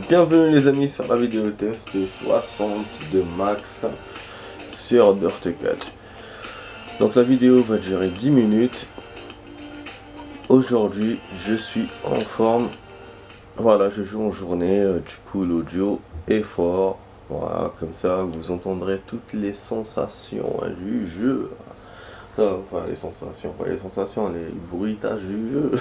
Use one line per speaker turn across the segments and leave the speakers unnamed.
Bienvenue les amis sur la vidéo test 60 de Max sur Dirt 4. Donc la vidéo va durer 10 minutes. Aujourd'hui je suis en forme. Voilà, je joue en journée, du coup l'audio est fort. Voilà, comme ça vous entendrez toutes les sensations du jeu. Enfin les sensations, pas les sensations, les bruitages du jeu.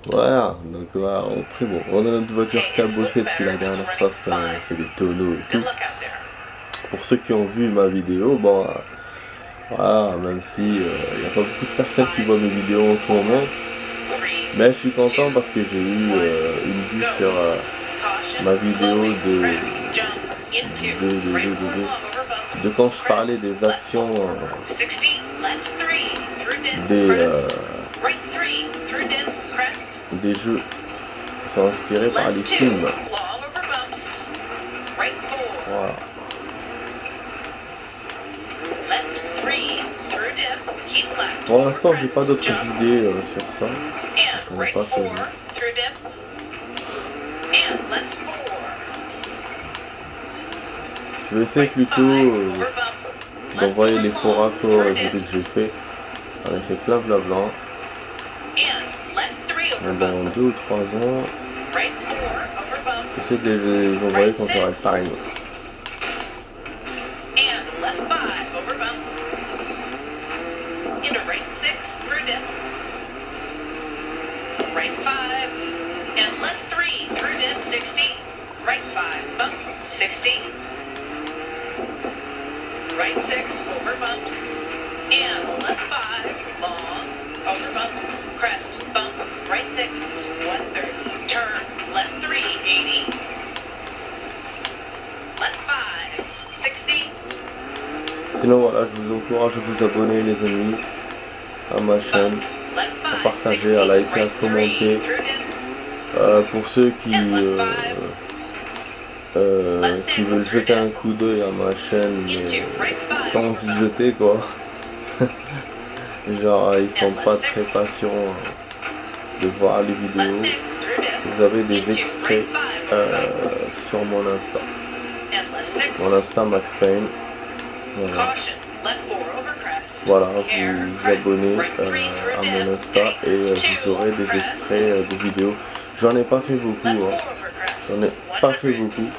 Voilà, donc voilà, très bon. On a notre voiture cabossée depuis la dernière fois parce qu'on a fait des tonneaux et tout. Pour ceux qui ont vu ma vidéo, bon, voilà, même si il n'y a pas beaucoup de personnes qui voient mes vidéos en ce moment, mais je suis content parce que j'ai eu une vue sur ma vidéo de quand je parlais des actions des jeux qui sont inspirés par les films. Voilà. Pour l'instant, j'ai pas d'autres idées sur ça. J'en ai pas fait. Je vais essayer plutôt d'envoyer les faux raccords et vidéos que j'ai fait. J'en ai fait plein blabla. Dans 2 ou 3 ans, j'essaie de les envoyer quand j'aurai le time.
Right 6 over bumps, and left 5 long, over bumps, crest, bump, right 6, 130, turn, left 3, 80, left 5, 60.
Sinon voilà, je vous encourage à vous abonner les amis à ma chaîne, à partager, à liker, à commenter. Pour ceux qui veulent jeter un coup d'œil à ma chaîne mais sans y jeter quoi. Genre ils sont pas très patients de voir les vidéos. Vous avez des extraits sur mon Insta. Mon Insta Max Payne. Voilà, vous vous abonnez à mon Insta et vous aurez des extraits de vidéos. J'en ai pas fait beaucoup, hein. J'en ai pas fait beaucoup.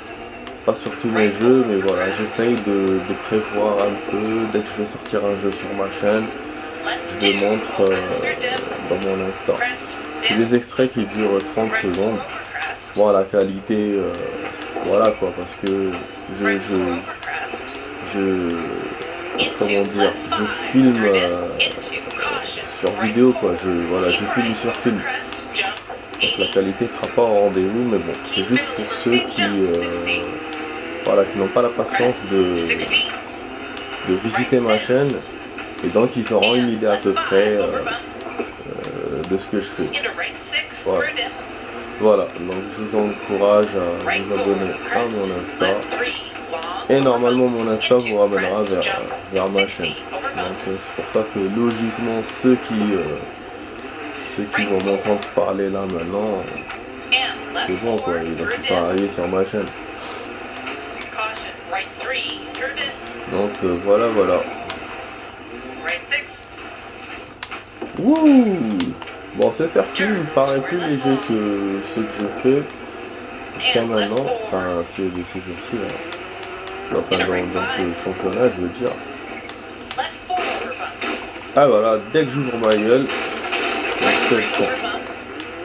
Pas sur tous mes jeux, mais voilà, j'essaye de prévoir un peu. Dès que je vais sortir un jeu sur ma chaîne, je le montre dans mon Insta. C'est des extraits qui durent 30 secondes. Bon, la qualité, voilà quoi, parce que comment dire, je filme sur vidéo quoi, je filme sur film. Donc la qualité sera pas au rendez-vous, mais bon, c'est juste pour ceux qui n'ont pas la patience de visiter ma chaîne, et donc ils auront une idée à peu près de ce que je fais. Voilà, donc je vous encourage à vous abonner à mon Insta, et normalement mon Insta vous ramènera vers ma chaîne. Donc c'est pour ça que logiquement ceux qui vont m'entendre parler là maintenant, c'est bon quoi, donc ils sont arrivés sur ma chaîne. Donc voilà. Wouh! Bon, ce circuit me paraît plus léger que ce que je fais jusqu'à maintenant, enfin ces jours-ci là. Enfin dans ce championnat je veux dire. Ah voilà, dès que j'ouvre ma gueule, je fais le con.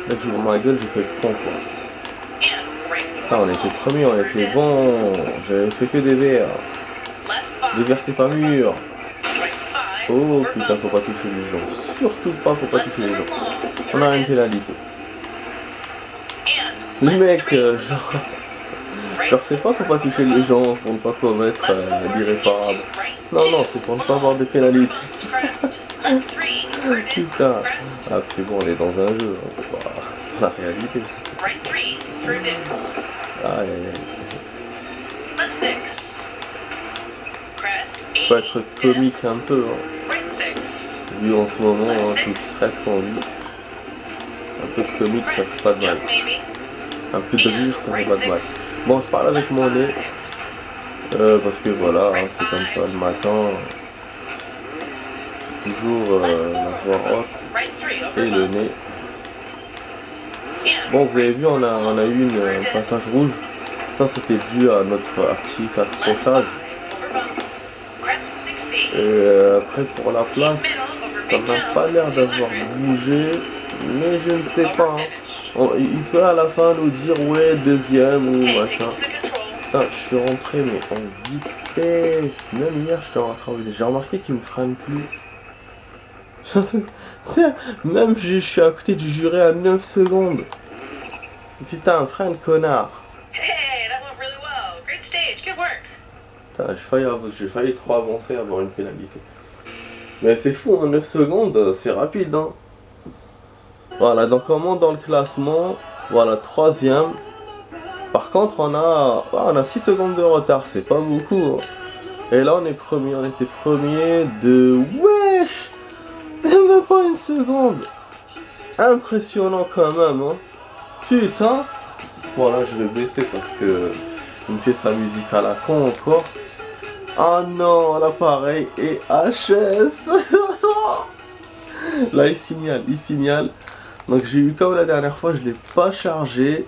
Dès que j'ouvre ma gueule, je fais le con quoi. Ah, on était premiers, on était bon. J'avais fait que des verts. Des verts t'es pas mûr. Oh putain, faut pas toucher les gens. Surtout pas, faut pas toucher les gens. On a une pénalité. Le mec, genre c'est pas faut pas toucher les gens pour ne pas commettre l'irréparable. Non, c'est pour ne pas avoir de pénalité. Putain. Ah parce que bon, on est dans un jeu, hein, c'est pas la réalité. Aïe. Faut être comique un peu, hein. Vu en ce moment, hein, tout le stress qu'on vit. Un peu de comique, ça fait pas de mal. Un peu de rire, ça fait pas de mal. Bon, je parle avec mon nez. Parce que voilà, hein, c'est comme ça le matin. J'ai toujours la voix rock et le nez. Bon, vous avez vu, on a eu un passage rouge. Ça, c'était dû à notre petit accrochage. Et après, pour la place, ça n'a pas l'air d'avoir bougé. Mais je ne sais pas. Hein. Il peut à la fin nous dire, ouais, deuxième ou machin. Putain, je suis rentré, mais en vitesse. Même hier, j'étais rentré en vitesse. J'ai remarqué qu'il me freine plus. Même je suis à côté du juré à 9 secondes. Putain, freine, connard. Putain, j'ai failli trop avancer, avoir une pénalité. Mais c'est fou, hein, 9 secondes, c'est rapide, hein. Voilà, donc on monte dans le classement. Voilà, 3ème. Par contre, on a 6 secondes de retard, c'est pas beaucoup. Hein. Et là, on est premier, on était premier de... Wesh! Même pas une seconde. Impressionnant quand même, hein. Putain. Bon, là, je vais baisser parce que il me fait sa musique à la con encore. Ah non, l'appareil est HS. Là, il signale. Donc, j'ai eu comme la dernière fois, je l'ai pas chargé.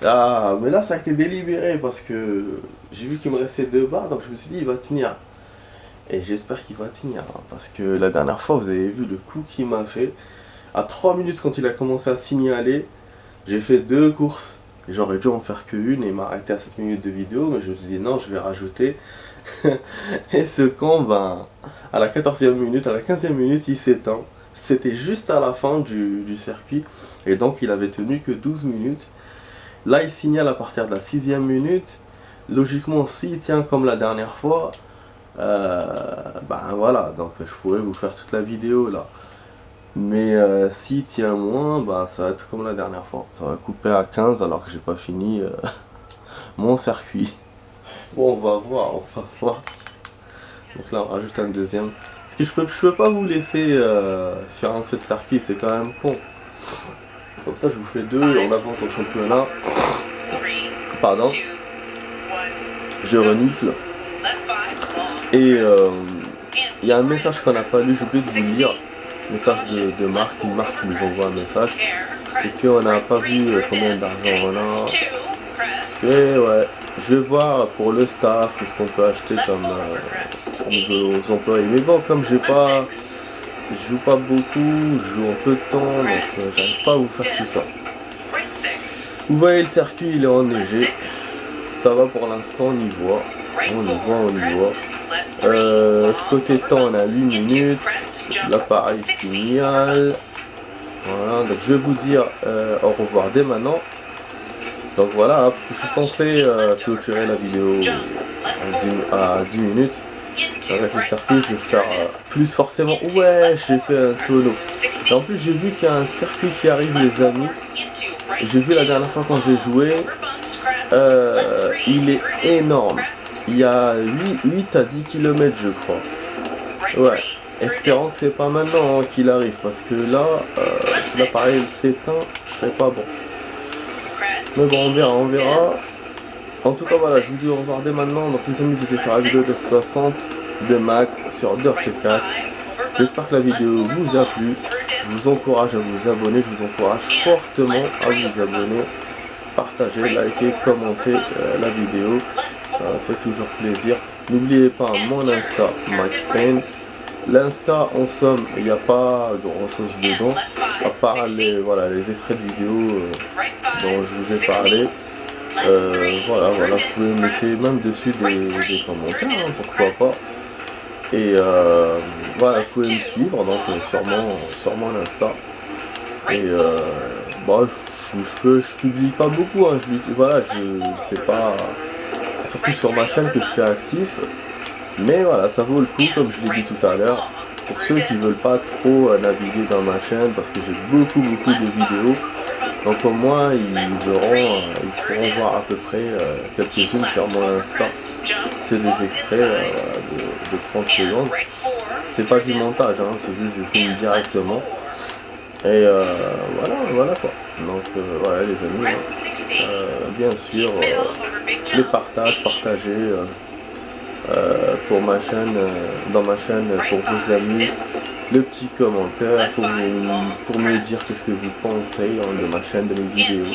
Ah, mais là, ça a été délibéré parce que j'ai vu qu'il me restait 2 barres, donc je me suis dit, il va tenir. Et j'espère qu'il va tenir, hein, parce que la dernière fois, vous avez vu le coup qu'il m'a fait. À 3 minutes, quand il a commencé à signaler, j'ai fait 2 courses. J'aurais dû en faire que une et m'arrêter à 7 minutes de vidéo, mais je me suis dit non, je vais rajouter. Et ce con, ben, à la 14e minute, à la 15e minute, il s'éteint. C'était juste à la fin du circuit, et donc il avait tenu que 12 minutes. Là, il signale à partir de la 6e minute. Logiquement, s'il tient comme la dernière fois, ben voilà, donc je pourrais vous faire toute la vidéo là. Mais s'il tient moins, ben ça va être comme la dernière fois. Ça va couper à 15 alors que j'ai pas fini mon circuit. Bon, on va voir. Donc là, on rajoute un deuxième. Parce que je peux pas vous laisser sur un seul circuit, c'est quand même con. Comme ça, je vous fais 2 et on avance au championnat. Pardon. Je renifle. Et il y a un message qu'on n'a pas lu, j'ai oublié de vous lire. Message de Marc, une marque qui nous envoie un message. Et puis on n'a pas vu combien d'argent on a. Et ouais, je vais voir pour le staff ce qu'on peut acheter comme aux employés. Mais bon, comme je joue pas beaucoup, je joue un peu de temps, donc j'arrive pas à vous faire tout ça. Vous voyez le circuit, il est enneigé. Ça va pour l'instant, on y voit. Côté temps, on a 8 minutes. L'appareil signale. Voilà, donc je vais vous dire au revoir dès maintenant. Donc voilà, parce que je suis censé clôturer la vidéo à 10 minutes. Avec le circuit, je vais faire plus forcément. Ouais, j'ai fait un tonneau. Et en plus, j'ai vu qu'il y a un circuit qui arrive, les amis. J'ai vu la dernière fois quand j'ai joué. Il est énorme. Il y a 8 à 10 km, je crois. Ouais. Espérons que c'est pas maintenant hein, qu'il arrive, parce que là, si l'appareil s'éteint, je serai pas bon. Mais bon, on verra. En tout cas, voilà, je vous dis au revoir dès maintenant. Donc les amis, c'était sur la vidéo de 60 de Max sur Dirt 4. J'espère que la vidéo vous a plu. Je vous encourage à vous abonner, je vous encourage fortement à vous abonner. Partagez, likez, commentez la vidéo. Ça fait toujours plaisir. N'oubliez pas mon Insta, Max Payne. L'Insta, en somme, il n'y a pas grand chose dedans, à part les extraits de vidéos dont je vous ai parlé. Voilà, vous pouvez me laisser même dessus des commentaires, hein, pourquoi pas. Et voilà, vous pouvez me suivre, donc sur mon Insta. Et bon, je publie pas beaucoup, hein, c'est surtout sur ma chaîne que je suis actif. Mais voilà, ça vaut le coup, comme je l'ai dit tout à l'heure, pour ceux qui veulent pas trop naviguer dans ma chaîne, parce que j'ai beaucoup de vidéos. Donc au moins, ils pourront voir à peu près quelques-unes sur mon Insta. C'est des extraits de 30 secondes. C'est pas du montage, hein, c'est juste je filme directement. Et voilà quoi. Donc voilà les amis, bien sûr, le partage, partager pour ma chaîne, dans ma chaîne, pour vos amis, le petit commentaire pour me dire qu'est-ce que vous pensez de ma chaîne, de mes vidéos,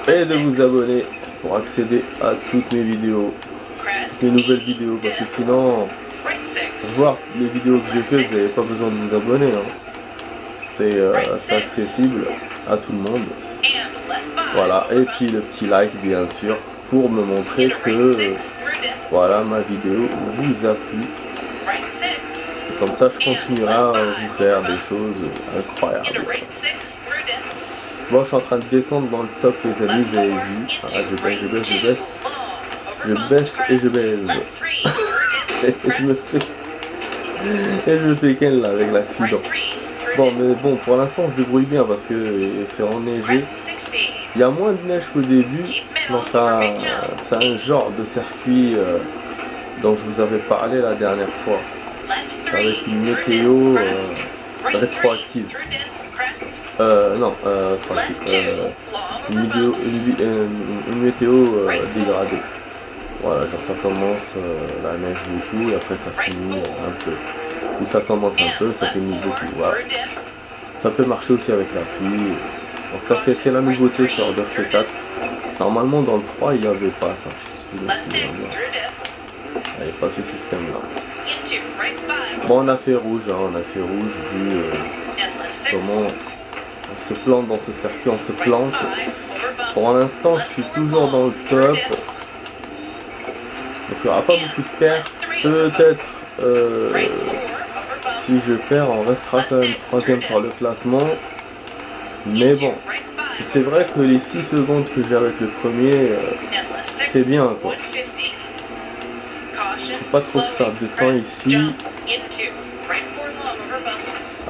et de vous abonner pour accéder à toutes mes vidéos, toutes mes nouvelles vidéos, parce que sinon, voir les vidéos que j'ai faites, vous n'avez pas besoin de vous abonner, hein. C'est accessible à tout le monde. Voilà, et puis le petit like bien sûr pour me montrer que voilà, ma vidéo vous a plu. Comme ça je continuerai à vous faire des choses incroyables. Bon, je suis en train de descendre dans le top les amis, vous avez vu. Voilà, je baisse, je baisse. Je baisse et je baise. Et je me fais qu'elle là avec l'accident. Bon, mais bon, pour l'instant on se débrouille bien parce que c'est enneigé. Il y a moins de neige qu'au début, donc c'est un genre de circuit dont je vous avais parlé la dernière fois. C'est avec une météo rétroactive. Non, rétroactive. Une météo dégradée. Voilà, genre ça commence la neige beaucoup et après ça finit un peu. Ou ça commence un peu, ça finit beaucoup. Voilà. Ça peut marcher aussi avec la pluie. Donc ça c'est la nouveauté sur Dirt 4. Normalement dans le 3 il n'y avait pas ça. Il n'y avait pas ce système là. Bon, on a fait rouge, hein, on a fait rouge vu comment on se plante dans ce circuit, on se plante. Pour l'instant je suis toujours dans le top. Donc il n'y aura pas beaucoup de pertes. Peut-être si je perds on restera quand même 3ème sur le classement. Mais bon, c'est vrai que les 6 secondes que j'ai avec le premier, c'est bien quoi. Faut pas trop que je perde de temps ici.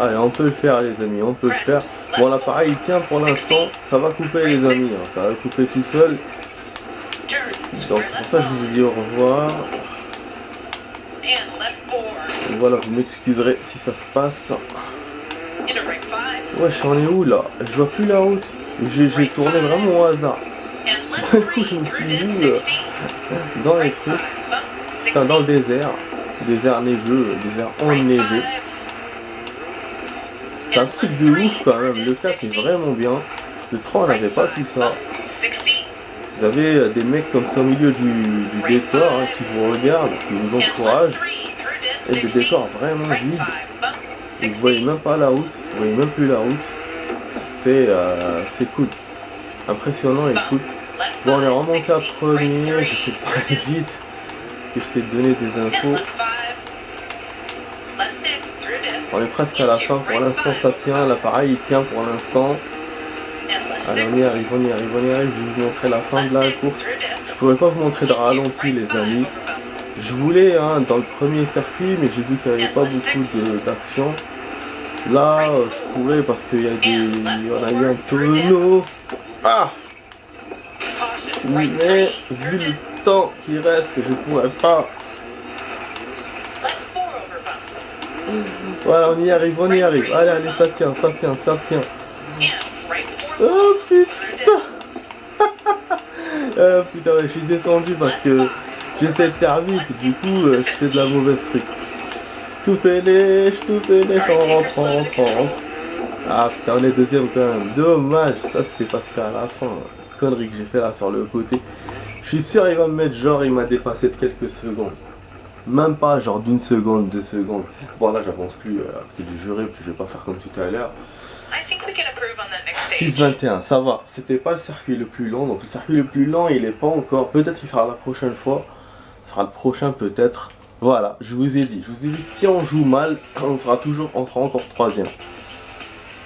Allez, on peut le faire les amis, on peut le faire. Bon, l'appareil il tient pour l'instant, ça va couper les amis, hein, ça va couper tout seul. Donc c'est pour ça que je vous ai dit au revoir. Voilà, vous m'excuserez si ça se passe. Ouais, j'en ai où là? Je vois plus la route. J'ai tourné vraiment au hasard. D'un coup, je me suis vu dans les trucs. Putain, dans le désert. Désert neigeux, désert enneigé. C'est un truc de ouf quand même. Le 4 est vraiment bien. Le 3 n'avait pas tout ça. Vous avez des mecs comme ça au milieu du décor hein, qui vous regardent, qui vous encouragent. Et des décors vraiment vides. Vous voyez même pas la route, vous voyez même plus la route. C'est cool. Impressionnant et cool. Bon, on est remonté à premier, j'essaie de parler vite. Parce que j'essaie de donner des infos. On est presque à la fin, pour l'instant ça tient, l'appareil il tient pour l'instant. Allez, on y arrive, on y arrive, on y arrive. Je vais vous montrer la fin de la course. Je pourrais pas vous montrer de ralenti les amis. Je voulais hein, dans le premier circuit, mais j'ai vu qu'il n'y avait pas beaucoup d'action. Là, je pourrais parce qu'il y a on a eu un tonneau. Ah! Mais vu le temps qui reste, je pourrais pas. Voilà, on y arrive, on y arrive. Allez, allez, ça tient, ça tient, ça tient. Oh putain! Putain, ouais, je suis descendu parce que j'essaie de faire vite, du coup je fais de la mauvaise truc. Tout finish, on rentre, on rentre, on rentre. Ah putain, on est deuxième quand même, dommage. Ça c'était parce qu'à la fin, connerie que j'ai fait là sur le côté. Je suis sûr il va me mettre genre, il m'a dépassé de quelques secondes. Même pas genre d'une seconde, 2 secondes. Bon là j'avance plus à côté du jury, puis je vais pas faire comme tout à l'heure. 6,21, ça va, c'était pas le circuit le plus long, donc le circuit le plus long il est pas encore, peut-être il sera la prochaine fois, ce sera le prochain peut-être, voilà, je vous ai dit si on joue mal, on sera encore 3ème,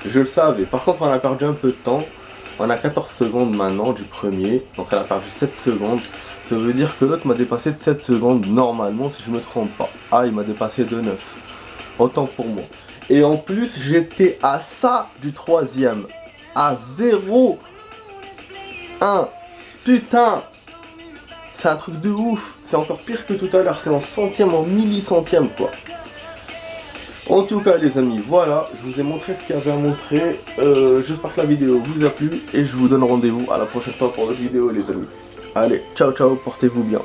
je le savais, par contre on a perdu un peu de temps, on a 14 secondes maintenant du premier, donc elle a perdu 7 secondes, ça veut dire que l'autre m'a dépassé de 7 secondes normalement si je me trompe pas, ah il m'a dépassé de 9, autant pour moi. Et en plus, j'étais à ça du 3ème. À 0. 1. Putain. C'est un truc de ouf. C'est encore pire que tout à l'heure. C'est en centième, en millicentième, quoi. En tout cas les amis, voilà, je vous ai montré ce qu'il y avait à montrer. J'espère que la vidéo vous a plu et je vous donne rendez-vous à la prochaine fois pour d'autres vidéos les amis. Allez, ciao ciao, portez-vous bien.